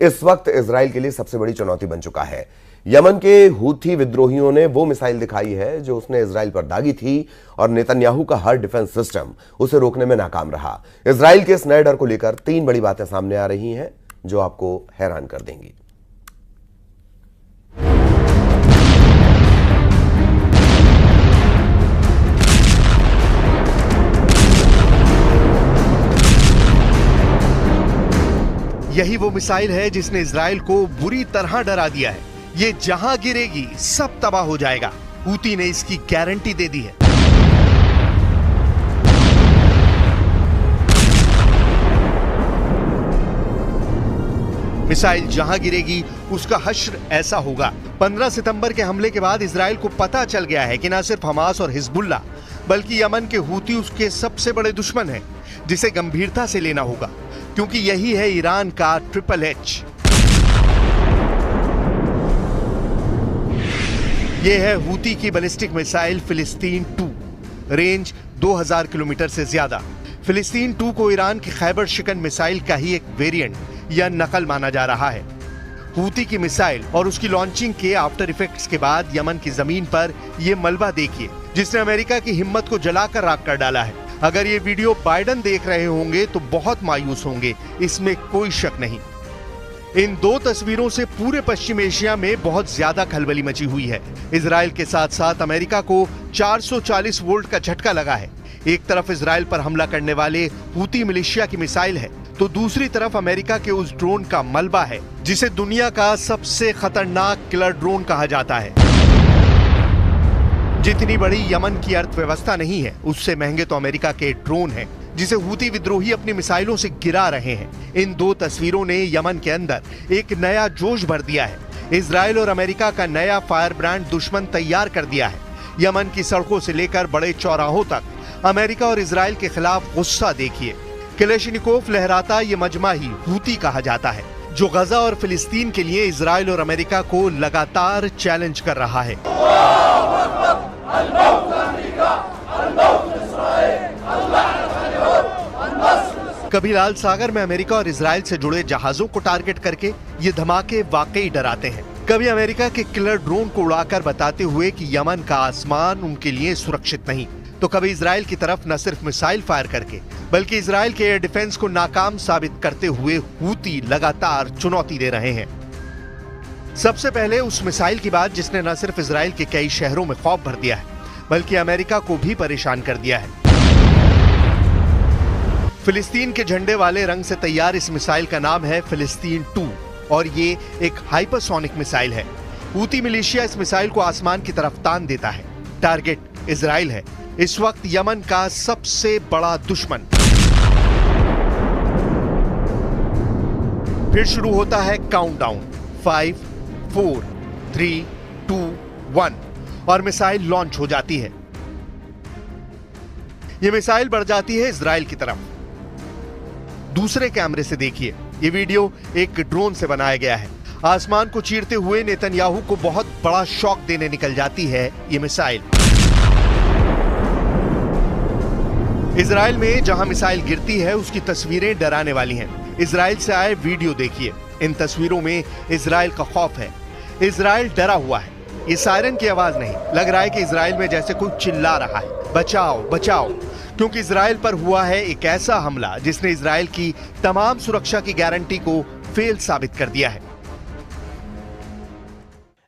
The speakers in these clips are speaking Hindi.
इस वक्त इजराइल के लिए सबसे बड़ी चुनौती बन चुका है। यमन के हूथी विद्रोहियों ने वो मिसाइल दिखाई है जो उसने इजराइल पर दागी थी और नेतन्याहू का हर डिफेंस सिस्टम उसे रोकने में नाकाम रहा। इजराइल के इस नए डर को लेकर 3 बड़ी बातें सामने आ रही हैं जो आपको हैरान कर देंगी। यही वो मिसाइल है जिसने इजराइल को बुरी तरह डरा दिया है। ये जहां गिरेगी सब तबाह हो जाएगा। हूती ने इसकी गारंटी दे दी है। मिसाइल जहां गिरेगी उसका हश्र ऐसा होगा। 15 सितंबर के हमले के बाद इजराइल को पता चल गया है कि न सिर्फ हमास और हिजबुल्लाह बल्कि यमन के हूती उसके सबसे बड़े दुश्मन हैं, जिसे गंभीरता से लेना होगा, क्योंकि यही है ईरान का ट्रिपल एच। यह है हूती की बैलिस्टिक मिसाइल फिलिस्तीन 2, रेंज 2000 किलोमीटर से ज्यादा। फिलिस्तीन 2 को ईरान की खैबर शिकन मिसाइल का ही एक वेरिएंट या नकल माना जा रहा है। हूती की मिसाइल और उसकी लॉन्चिंग के आफ्टर इफेक्ट्स के बाद यमन की जमीन पर यह मलबा देखिए, जिसने अमेरिका की हिम्मत को जलाकर राख कर डाला है। अगर ये वीडियो बाइडेन देख रहे होंगे तो बहुत मायूस होंगे, इसमें कोई शक नहीं। इन 2 तस्वीरों से पूरे पश्चिम एशिया में बहुत ज्यादा खलबली मची हुई है। इजराइल के साथ साथ अमेरिका को 440 वोल्ट का झटका लगा है। एक तरफ इजराइल पर हमला करने वाले हूती मिलिशिया की मिसाइल है, तो दूसरी तरफ अमेरिका के उस ड्रोन का मलबा है जिसे दुनिया का सबसे खतरनाक किलर ड्रोन कहा जाता है। जितनी बड़ी यमन की अर्थव्यवस्था नहीं है, उससे महंगे तो अमेरिका के ड्रोन हैं, जिसे हूती विद्रोही अपनी मिसाइलों से गिरा रहे हैं। इन 2 तस्वीरों ने यमन के अंदर एक नया जोश भर दिया है। इजराइल और अमेरिका का नया फायर ब्रांड दुश्मन तैयार कर दिया है। यमन की सड़कों से लेकर बड़े चौराहों तक अमेरिका और इजराइल के खिलाफ गुस्सा देखिए। कलेशिनिकोव लहराता ये मजमा ही हूती कहा जाता है, जो गजा और फिलिस्तीन के लिए इजराइल और अमेरिका को लगातार चैलेंज कर रहा है। कभी लाल सागर में अमेरिका और इजराइल से जुड़े जहाजों को टारगेट करके ये धमाके वाकई डराते हैं। कभी अमेरिका के किलर ड्रोन को उड़ाकर बताते हुए कि यमन का आसमान उनके लिए सुरक्षित नहीं, तो कभी इजराइल की तरफ न सिर्फ मिसाइल फायर करके बल्कि इजराइल के एयर डिफेंस को नाकाम साबित करते हुए हूती लगातार चुनौती दे रहे हैं। सबसे पहले उस मिसाइल की बात जिसने न सिर्फ इजराइल के कई शहरों में खौफ भर दिया है बल्कि अमेरिका को भी परेशान कर दिया है। फिलिस्तीन के झंडे वाले रंग से तैयार इस मिसाइल का नाम है फिलिस्तीन 2 और ये एक हाइपरसोनिक मिसाइल है। हूती मिलिशिया इस मिसाइल को आसमान की तरफ तान देता है। टारगेट इजराइल है, इस वक्त यमन का सबसे बड़ा दुश्मन। फिर शुरू होता है काउंटडाउन, 5, 4, 3, 2, 1 और मिसाइल लॉन्च हो जाती है। यह मिसाइल बढ़ जाती है इजराइल की तरफ। दूसरे कैमरे से देखिए, यह वीडियो एक ड्रोन से बनाया गया है। आसमान को चीरते हुए नेतन्याहू को बहुत बड़ा शॉक देने निकल जाती है यह मिसाइल। इजराइल में जहां मिसाइल गिरती है उसकी तस्वीरें डराने वाली हैं। इजराइल से आए वीडियो देखिए। इन तस्वीरों में इजराइल का खौफ है। इजराइल डरा हुआ है। ये सायरन की आवाज नहीं, लग रहा है कि इजराइल में जैसे कोई चिल्ला रहा है, बचाओ बचाओ, क्योंकि इजराइल पर हुआ है एक ऐसा हमला जिसने इजराइल की तमाम सुरक्षा की गारंटी को फेल साबित कर दिया है।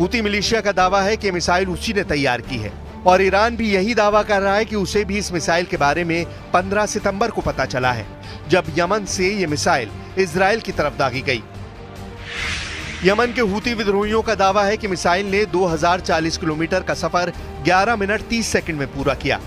हूती मिलिशिया का दावा है कि मिसाइल उसी ने तैयार की है और ईरान भी यही दावा कर रहा है कि उसे भी इस मिसाइल के बारे में 15 सितंबर को पता चला है, जब यमन से ये मिसाइल इजराइल की तरफ दागी गई। यमन के हूती विद्रोहियों का दावा है कि मिसाइल ने 2040 किलोमीटर का सफर 11 मिनट 30 सेकंड में पूरा किया।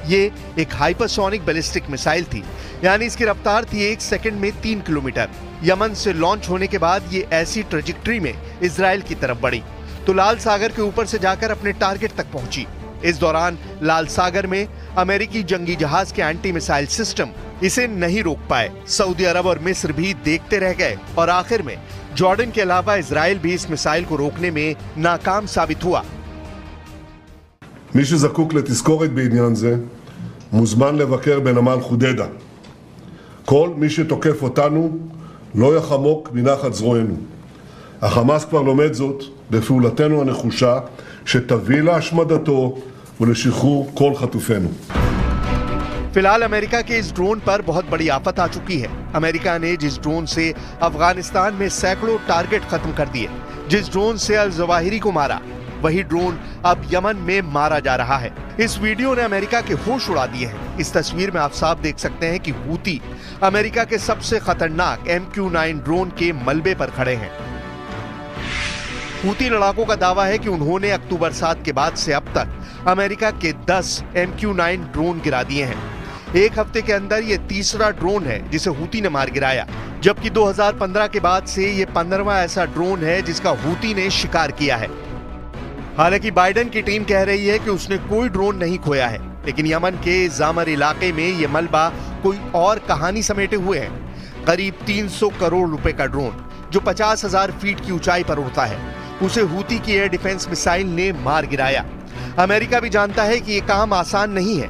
ये एक हाइपरसोनिक बैलिस्टिक मिसाइल थी, यानी इसकी रफ्तार थी 1 सेकंड में 3 किलोमीटर। यमन से लॉन्च होने के बाद ये ऐसी ट्रेजेक्टरी में इजराइल की तरफ बढ़ी तो लाल सागर के ऊपर से जाकर अपने टारगेट तक पहुंची। इस दौरान लाल सागर में अमेरिकी जंगी जहाज के एंटी मिसाइल सिस्टम इसे नहीं रोक पाए। सऊदी अरब और मिस्र भी देखते रह गए और आखिर में जॉर्डन के अलावा इजराइल भी इस मिसाइल को रोकने में नाकाम साबित हुआ। מי שזקוק לתזכורת בעניין זה מוזמן לבקר בנמל חודדה. כל מי שתוקף אותנו לא יחמוק מנחת זרוענו. החמאס כבר לומד זאת בפעולתנו הנחושה שתביא להשמדתו ולשחרור כל חטופינו. फिलहाल अमेरिका के इस ड्रोन पर बहुत बड़ी आफत आ चुकी है। अमेरिका ने जिस ड्रोन से अफगानिस्तान में सैकड़ों टारगेट खत्म कर दिए, जिस ड्रोन से अल जवाहिरी को मारा, वही ड्रोन अब यमन में मारा जा रहा है। इस वीडियो ने अमेरिका के होश उड़ा दिए हैं। इस तस्वीर में आप साफ देख सकते हैं कि हूती अमेरिका के सबसे खतरनाक MQ-9 ड्रोन के मलबे पर खड़े हैं। हूती लड़ाकों का दावा है कि उन्होंने अक्टूबर 7 के बाद से अब तक अमेरिका के 10 MQ-9 ड्रोन गिरा दिए हैं। एक हफ्ते के अंदर ये तीसरा ड्रोन है जिसे हूती ने मार गिराया, जबकि 2015 के बाद से ये 15वां ऐसा ड्रोन है जिसका हूती ने शिकार किया है। हालांकि बाइडेन की टीम कह रही है कि उसने कोई ड्रोन नहीं खोया है, लेकिन यमन के जामर इलाके में ये मलबा कोई और कहानी समेटे हुए है। करीब 300 करोड़ रुपए का ड्रोन जो 50,000 फीट की ऊंचाई पर उड़ता है, उसे हूती की एयर डिफेंस मिसाइल ने मार गिराया। अमेरिका भी जानता है कि ये काम आसान नहीं है।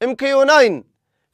MQ-9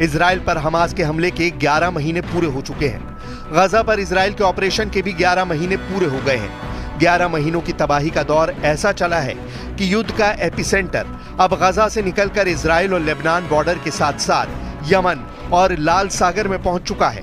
इजराइल पर हमास के हमले के 11 महीने पूरे हो चुके हैं। गजा पर इजराइल के ऑपरेशन के भी 11 महीने पूरे हो गए हैं। 11 महीनों की तबाही का दौर ऐसा चला है कि युद्ध का एपिसेंटर अब गजा से निकलकर इजराइल और लेबनान बॉर्डर के साथ साथ यमन और लाल सागर में पहुंच चुका है।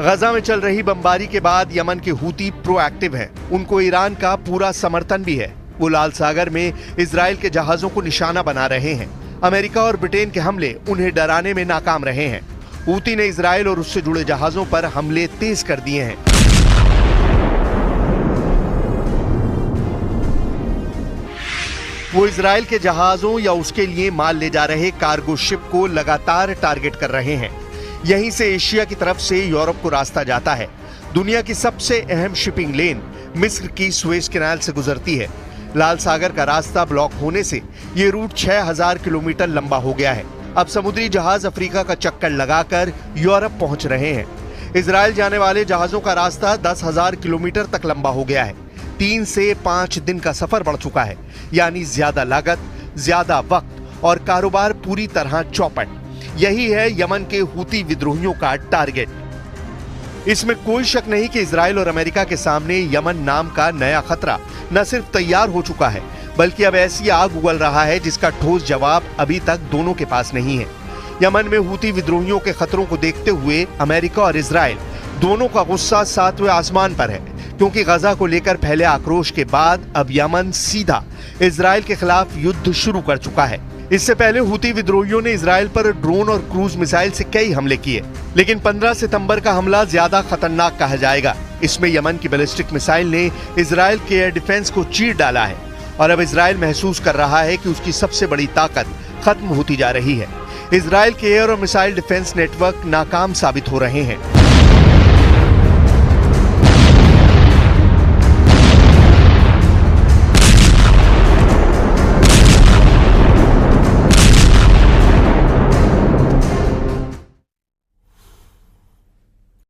गजा में चल रही बमबारी के बाद यमन के हूती प्रोएक्टिव हैं। उनको ईरान का पूरा समर्थन भी है। वो लाल सागर में इजराइल के जहाजों को निशाना बना रहे हैं। अमेरिका और ब्रिटेन के हमले उन्हें डराने में नाकाम रहे हैं। हूती ने इजराइल और उससे जुड़े जहाजों पर हमले तेज कर दिए हैं। वो इजराइल के जहाजों या उसके लिए माल ले जा रहे कार्गो शिप को लगातार टारगेट कर रहे हैं। यहीं से एशिया की तरफ से यूरोप को रास्ता जाता है। दुनिया की सबसे अहम शिपिंग लेन मिस्र की सुएज कैनाल से गुजरती है। लाल सागर का रास्ता ब्लॉक होने से ये रूट 6000 किलोमीटर लंबा हो गया है। अब समुद्री जहाज अफ्रीका का चक्कर लगाकर यूरोप पहुंच रहे हैं। इजराइल जाने वाले जहाजों का रास्ता 10,000 किलोमीटर तक लंबा हो गया है। 3 से 5 दिन का सफर बढ़ चुका है, यानी ज्यादा लागत, ज्यादा वक्त और कारोबार पूरी तरह चौपट। यही है यमन के हूती विद्रोहियों का टारगेट। इसमें कोई शक नहीं कि इजराइल और अमेरिका के सामने यमन नाम का नया खतरा न सिर्फ तैयार हो चुका है, बल्कि अब ऐसी आग उगल रहा है जिसका ठोस जवाब अभी तक दोनों के पास नहीं है। यमन में हूती विद्रोहियों के खतरों को देखते हुए अमेरिका और इजराइल दोनों का गुस्सा 7वें आसमान पर है, क्योंकि गजा को लेकर फैले आक्रोश के बाद अब यमन सीधा इजराइल के खिलाफ युद्ध शुरू कर चुका है। इससे पहले हूती विद्रोहियों ने इजराइल पर ड्रोन और क्रूज मिसाइल से कई हमले किए, लेकिन 15 सितंबर का हमला ज्यादा खतरनाक कहा जाएगा। इसमें यमन की बैलिस्टिक मिसाइल ने इजराइल के एयर डिफेंस को चीर डाला है और अब इजराइल महसूस कर रहा है कि उसकी सबसे बड़ी ताकत खत्म होती जा रही है। इजराइल के एयर और मिसाइल डिफेंस नेटवर्क नाकाम साबित हो रहे हैं।